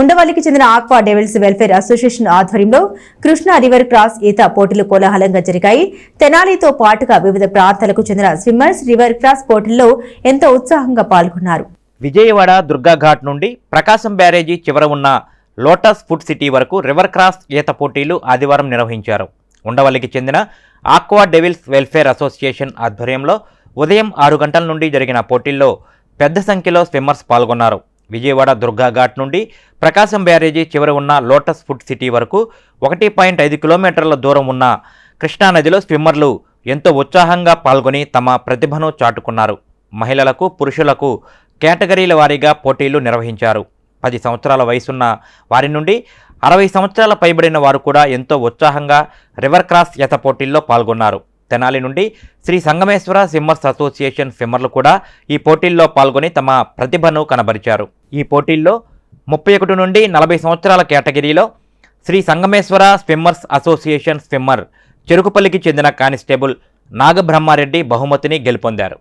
ఉండవల్లికి చెందిన aqua devils welfare association ఆధ్వర్యంలో Krishna river cross ఈత పోటీలు కోలాహలంగా జరిగాయి. తెనాలితో పాటుగా వివిధ ప్రాంతాలకు చెందిన స్విమ్మర్స్ రివర్ క్రాస్ పోటీల్లో ఎంతో ఉత్సాహంగా పాల్గొన్నారు. విజయవాడ దుర్గాఘాట్ నుండి ప్రకాశం బ్యారేజీ చివర ఉన్న లోటస్ ఫుడ్ సిటీ వరకు రివర్ క్రాస్ ఈత పోటీలు ఆదివారం నిర్వహించారు. ఉండవల్లికి చెందిన ఆక్వా డెవిల్స్ వెల్ఫేర్ అసోసియేషన్ ఆధ్వర్యంలో ఉదయం 6 గంటల నుండి జరిగిన పోటీల్లో పెద్ద సంఖ్యలో స్విమ్మర్స్ పాల్గొన్నారు. విజయవాడ దుర్గాఘాట్ నుండి ప్రకాశం బ్యారేజీ చివర ఉన్న లోటస్ ఫుడ్ సిటీ వరకు 1.5 కిలోమీటర్ల దూరం ఉన్న కృష్ణానదిలో స్విమ్మర్లు ఎంతో ఉత్సాహంగా పాల్గొని తమ ప్రతిభను చాటుకున్నారు. మహిళలకు, పురుషులకు కేటగిరీల వారీగా పోటీలు నిర్వహించారు. 10 సంవత్సరాల వయసున్న వారి నుండి 60 సంవత్సరాల పైబడిన వారు కూడా ఎంతో ఉత్సాహంగా రివర్ క్రాస్ ఈత పోటీల్లో పాల్గొన్నారు. తెనాలి నుండి శ్రీ సంగమేశ్వర స్విమ్మర్స్ అసోసియేషన్ స్విమ్మర్లు కూడా ఈ పోటీల్లో పాల్గొని తమ ప్రతిభను కనబరిచారు. ఈ పోటీల్లో 31 నుండి 40 సంవత్సరాల కేటగిరీలో Shri Sangameshwara swimmers association swimmer చెరుకుపల్లికి చెందిన కానిస్టేబుల్ నాగబ్రహ్మారెడ్డి బహుమతిని గెలుపొందారు.